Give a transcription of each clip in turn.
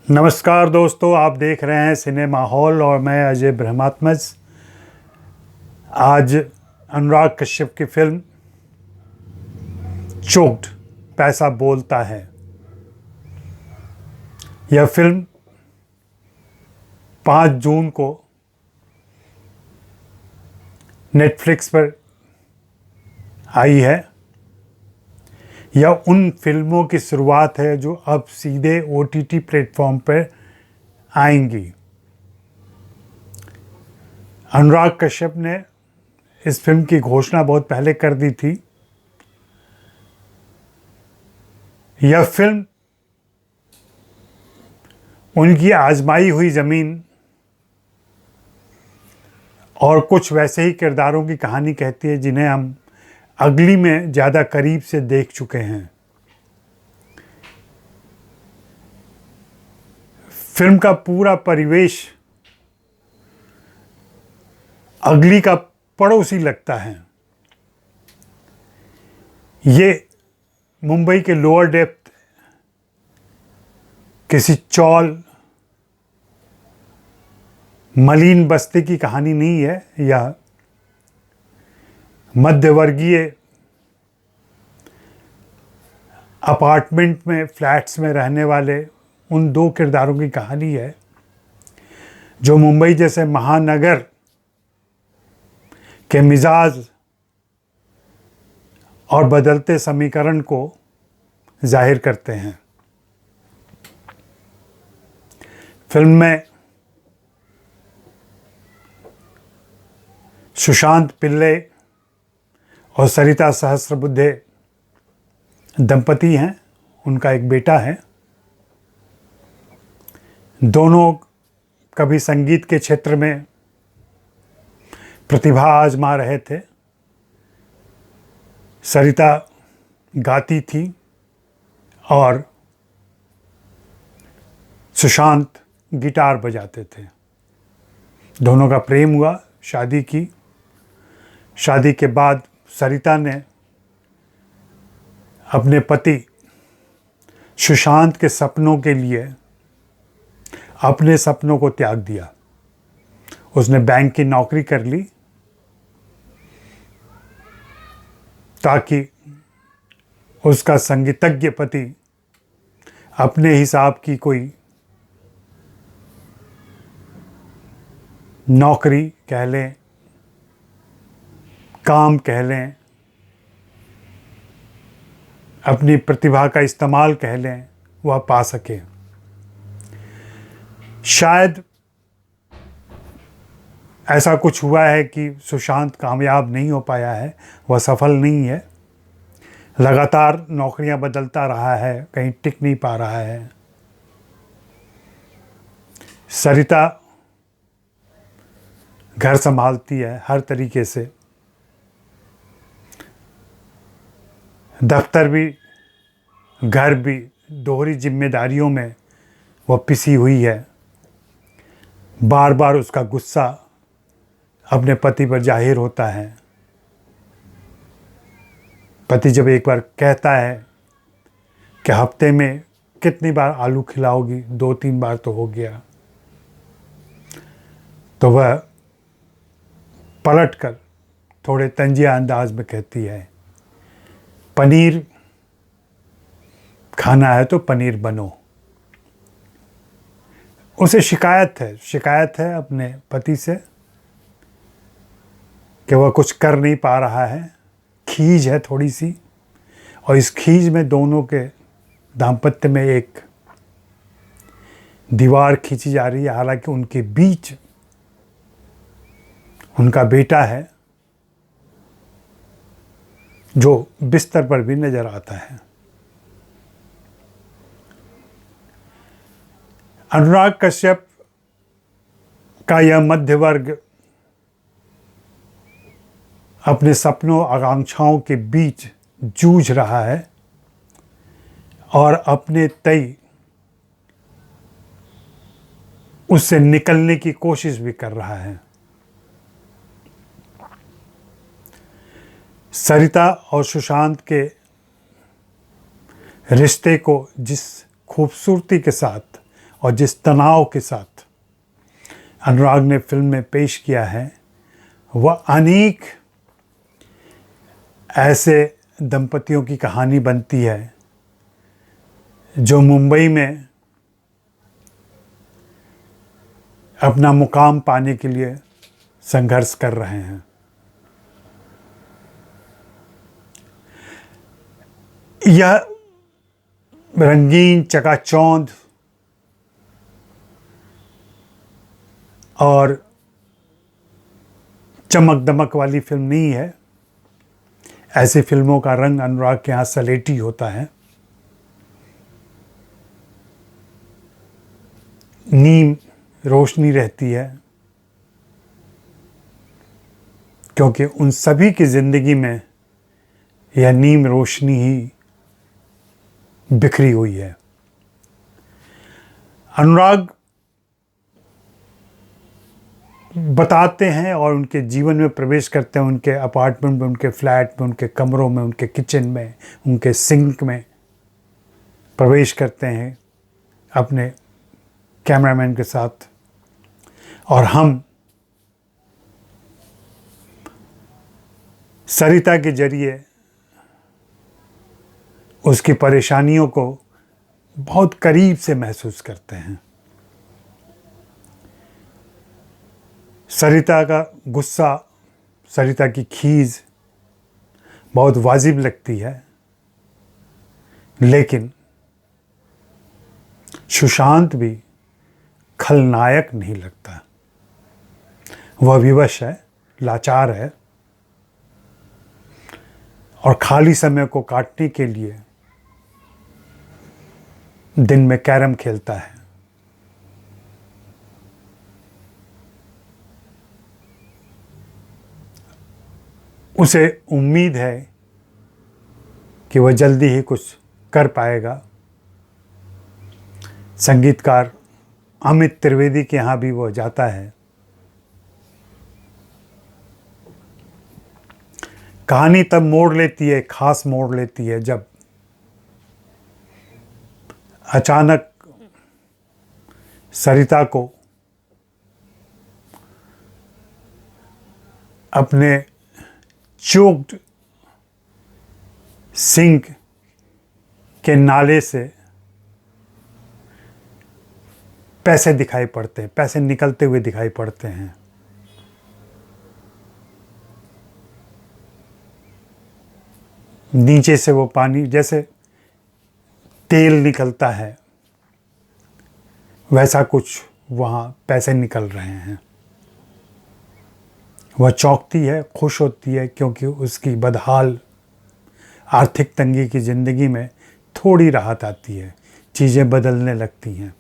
नमस्कार दोस्तों, आप देख रहे हैं सिनेमा हॉल और मैं अजय ब्रह्मात्मज। आज अनुराग कश्यप की फिल्म चोक्ड पैसा बोलता है। यह फिल्म 5 जून को नेटफ्लिक्स पर आई है। यह उन फिल्मों की शुरुआत है जो अब सीधे OTT प्लेटफॉर्म पर आएंगी। अनुराग कश्यप ने इस फिल्म की घोषणा बहुत पहले कर दी थी। यह फिल्म उनकी आजमाई हुई ज़मीन और कुछ वैसे ही किरदारों की कहानी कहती है जिन्हें हम अगली में ज़्यादा करीब से देख चुके हैं। फिल्म का पूरा परिवेश अगली का पड़ोसी लगता है। ये मुंबई के लोअर डेप्थ किसी चौल मलिन बस्ती की कहानी नहीं है। यह मध्यवर्गीय अपार्टमेंट में, फ्लैट्स में रहने वाले उन 2 किरदारों की कहानी है जो मुंबई जैसे महानगर के मिजाज और बदलते समीकरण को जाहिर करते हैं। फिल्म में सुशांत पिल्ले और सरिता सहस्रबुद्धे दंपति हैं। उनका एक बेटा है। दोनों कभी संगीत के क्षेत्र में प्रतिभा आजमा रहे थे। सरिता गाती थी और सुशांत गिटार बजाते थे। दोनों का प्रेम हुआ, शादी की। शादी के बाद सरिता ने अपने पति सुशांत के सपनों के लिए अपने सपनों को त्याग दिया। उसने बैंक की नौकरी कर ली ताकि उसका संगीतज्ञ पति अपने हिसाब की कोई नौकरी कह लें, काम कह लें, अपनी प्रतिभा का इस्तेमाल कह लें, वह पा सके। शायद ऐसा कुछ हुआ है कि सुशांत कामयाब नहीं हो पाया है, वह सफल नहीं है। लगातार नौकरियां बदलता रहा है, कहीं टिक नहीं पा रहा है। सरिता घर संभालती है हर तरीके से। दफ्तर भी, घर भी, दोहरी जिम्मेदारियों में वह पिसी हुई है। बार बार उसका गुस्सा अपने पति पर जाहिर होता है। पति जब एक बार कहता है कि हफ्ते में कितनी बार आलू खिलाओगी, 2-3 बार तो हो गया, तो वह पलटकर थोड़े तंजिया अंदाज में कहती है, पनीर खाना है तो पनीर बनो। उसे शिकायत है अपने पति से कि वह कुछ कर नहीं पा रहा है। खीज है थोड़ी सी, और इस खीज में दोनों के दाम्पत्य में एक दीवार खींची जा रही है। हालांकि उनके बीच उनका बेटा है जो बिस्तर पर भी नजर आता है। अनुराग कश्यप का यह मध्य वर्ग अपने सपनों, आकांक्षाओं के बीच जूझ रहा है और अपने तय उससे निकलने की कोशिश भी कर रहा है। सरिता और सुशांत के रिश्ते को जिस खूबसूरती के साथ और जिस तनाव के साथ अनुराग ने फिल्म में पेश किया है, वह अनेक ऐसे दंपतियों की कहानी बनती है जो मुंबई में अपना मुकाम पाने के लिए संघर्ष कर रहे हैं। यह रंगीन, चकाचौंध और चमक दमक वाली फिल्म नहीं है। ऐसी फिल्मों का रंग अनुराग के यहाँ सलेटी होता है। नीम रोशनी रहती है, क्योंकि उन सभी की जिंदगी में यह नीम रोशनी ही बिखरी हुई है। अनुराग बताते हैं और उनके जीवन में प्रवेश करते हैं, उनके अपार्टमेंट में, उनके फ्लैट में, उनके कमरों में, उनके किचन में, उनके सिंक में प्रवेश करते हैं अपने कैमरामैन के साथ, और हम सरिता के जरिए उसकी परेशानियों को बहुत करीब से महसूस करते हैं। सरिता का गुस्सा, सरिता की खीज बहुत वाजिब लगती है, लेकिन सुशांत भी खलनायक नहीं लगता। वह विवश है, लाचार है और खाली समय को काटने के लिए दिन में कैरम खेलता है। उसे उम्मीद है कि वह जल्दी ही कुछ कर पाएगा। संगीतकार अमित त्रिवेदी के यहाँ भी वह जाता है। कहानी तब मोड़ लेती है, खास मोड़ लेती है, जब अचानक सरिता को अपने चोक्ड सिंक के नाले से पैसे दिखाई पड़ते हैं, पैसे निकलते हुए दिखाई पड़ते हैं। नीचे से वो पानी जैसे तेल निकलता है, वैसा कुछ वहाँ पैसे निकल रहे हैं। वह चौंकती है, खुश होती है, क्योंकि उसकी बदहाल आर्थिक तंगी की ज़िंदगी में थोड़ी राहत आती है, चीज़ें बदलने लगती हैं।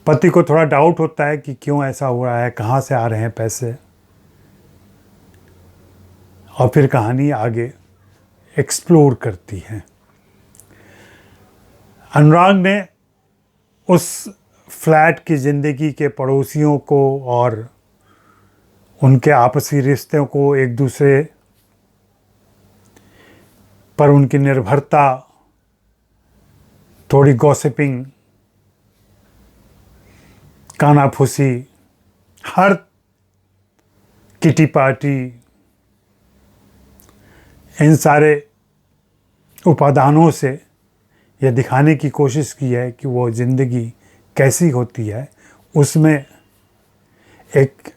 पति को थोड़ा डाउट होता है कि क्यों ऐसा हो रहा है, कहाँ से आ रहे हैं पैसे, और फिर कहानी आगे एक्सप्लोर करती है। अनुराग ने उस फ्लैट की ज़िंदगी के पड़ोसियों को और उनके आपसी रिश्तों को, एक दूसरे पर उनकी निर्भरता, थोड़ी गॉसिपिंग, कानाफूसी, हर किटी पार्टी, इन सारे उपादानों से यह दिखाने की कोशिश की है कि वो ज़िंदगी कैसी होती है। उसमें एक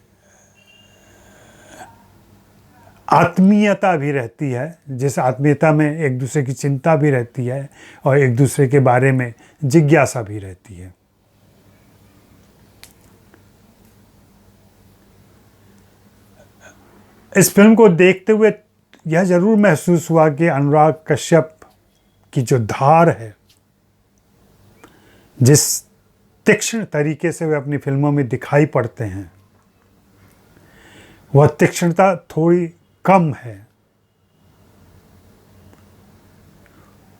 आत्मीयता भी रहती है, जिस आत्मीयता में एक दूसरे की चिंता भी रहती है और एक दूसरे के बारे में जिज्ञासा भी रहती है। इस फिल्म को देखते हुए यह ज़रूर महसूस हुआ कि अनुराग कश्यप की जो धार है, जिस तीक्ष्ण तरीके से वे अपनी फिल्मों में दिखाई पड़ते हैं, वह तीक्ष्णता थोड़ी कम है।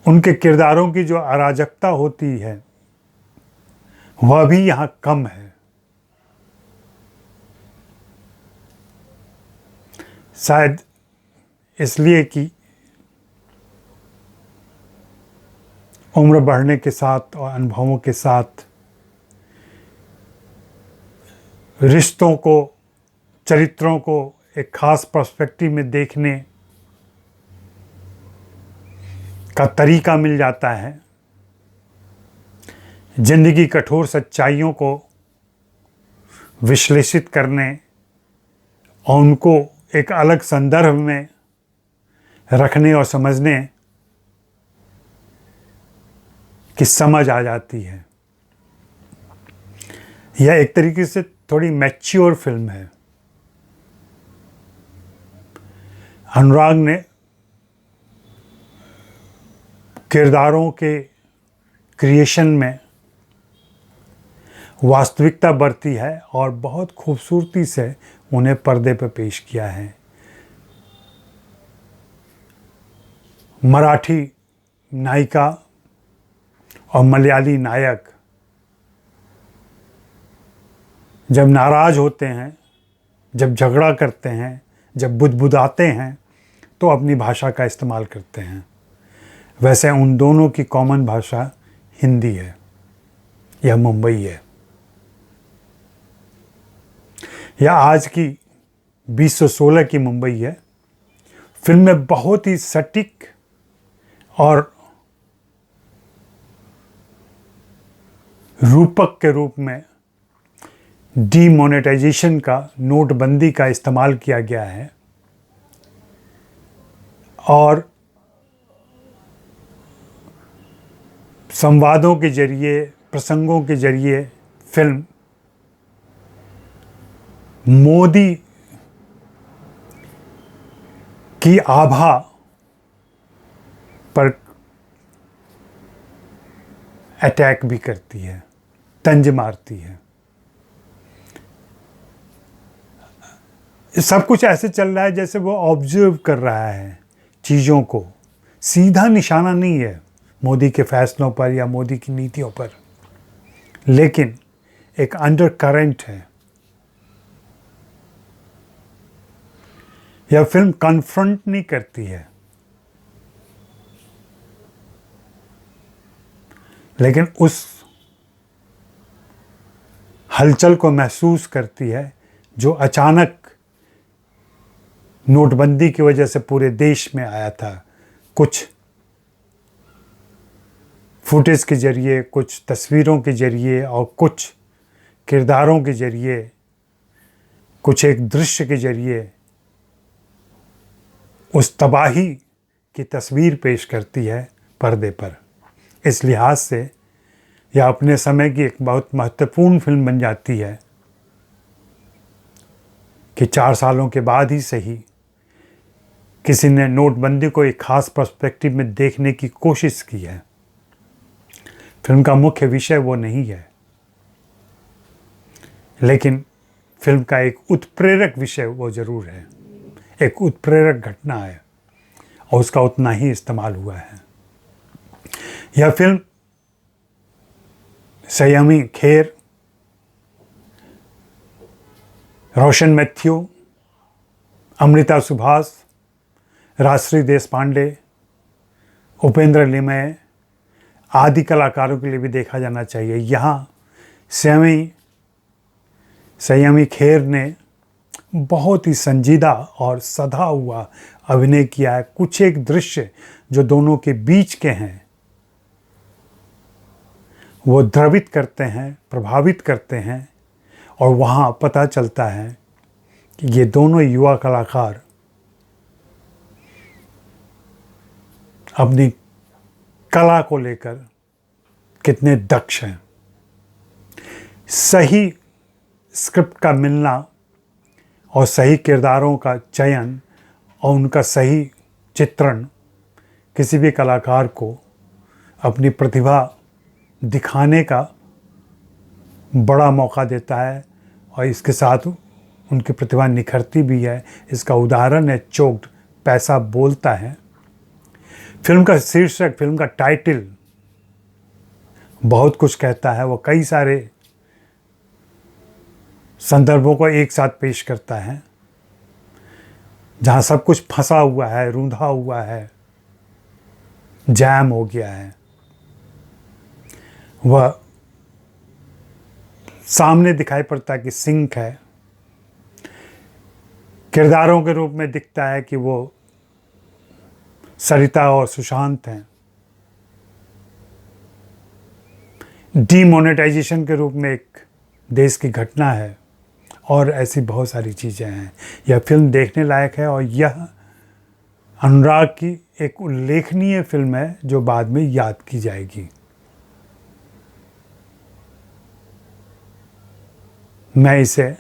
उनके किरदारों की जो अराजकता होती है, वह भी यहाँ कम है। शायद इसलिए कि उम्र बढ़ने के साथ और अनुभवों के साथ रिश्तों को, चरित्रों को एक खास पर्सपेक्टिव में देखने का तरीका मिल जाता है। जिंदगी कठोर सच्चाइयों को विश्लेषित करने और उनको एक अलग संदर्भ में रखने और समझने की समझ आ जाती है। यह एक तरीके से थोड़ी मैच्योर फिल्म है। अनुराग ने किरदारों के क्रिएशन में वास्तविकता बरती है और बहुत खूबसूरती से उन्हें पर्दे पर पेश किया है। मराठी नायिका और मलयाली नायक जब नाराज़ होते हैं, जब झगड़ा करते हैं, जब बुदबुदाते हैं तो अपनी भाषा का इस्तेमाल करते हैं। वैसे उन दोनों की कॉमन भाषा हिंदी है, यह मुंबई है। यह आज की 2016 की मुंबई है। फिल्म में बहुत ही सटीक और रूपक के रूप में डीमोनेटाइजेशन का, नोटबंदी का इस्तेमाल किया गया है और संवादों के जरिए, प्रसंगों के जरिए फिल्म मोदी की आभा पर अटैक भी करती है, तंज मारती है। सब कुछ ऐसे चल रहा है जैसे वो ऑब्जर्व कर रहा है चीज़ों को। सीधा निशाना नहीं है मोदी के फैसलों पर या मोदी की नीतियों पर, लेकिन एक अंडर करंट है। यह फिल्म कन्फ्रंट नहीं करती है, लेकिन उस हलचल को महसूस करती है जो अचानक नोटबंदी की वजह से पूरे देश में आया था। कुछ फुटेज के जरिए, कुछ तस्वीरों के जरिए और कुछ किरदारों के जरिए, कुछ एक दृश्य के जरिए उस तबाही की तस्वीर पेश करती है पर्दे पर। इस लिहाज से यह अपने समय की एक बहुत महत्वपूर्ण फिल्म बन जाती है कि 4 सालों के बाद ही सही किसी ने नोटबंदी को एक खास पर्सपेक्टिव में देखने की कोशिश की है। फिल्म का मुख्य विषय वो नहीं है, लेकिन फिल्म का एक उत्प्रेरक विषय वो ज़रूर है। एक उत्प्रेरक घटना है और उसका उतना ही इस्तेमाल हुआ है। यह फिल्म संयमी खेर, रोशन मैथ्यू, अमृता सुभाष, राजश्री देशपांडे, उपेंद्र लिमये आदि कलाकारों के लिए भी देखा जाना चाहिए। यहाँ संयमी खेर ने बहुत ही संजीदा और सधा हुआ अभिनय किया है। कुछ एक दृश्य जो दोनों के बीच के हैं वो द्रवित करते हैं, प्रभावित करते हैं और वहाँ पता चलता है कि ये दोनों युवा कलाकार अपनी कला को लेकर कितने दक्ष हैं। सही स्क्रिप्ट का मिलना और सही किरदारों का चयन और उनका सही चित्रण किसी भी कलाकार को अपनी प्रतिभा दिखाने का बड़ा मौका देता है और इसके साथ उनकी प्रतिभा निखरती भी है। इसका उदाहरण है चोक्ड, पैसा बोलता है। फिल्म का शीर्षक, फिल्म का टाइटल बहुत कुछ कहता है। वो कई सारे संदर्भों को एक साथ पेश करता है जहाँ सब कुछ फंसा हुआ है, रूंधा हुआ है, जैम हो गया है। वह सामने दिखाई पड़ता कि सिंक है, किरदारों के रूप में दिखता है कि वो सरिता और सुशांत हैं, डीमोनेटाइजेशन के रूप में एक देश की घटना है, और ऐसी बहुत सारी चीज़ें हैं। यह फिल्म देखने लायक है और यह अनुराग की एक उल्लेखनीय फिल्म है जो बाद में याद की जाएगी। मैं इसे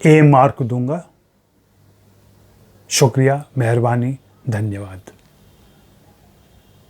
A मार्क दूंगा। शुक्रिया, मेहरबानी, धन्यवाद।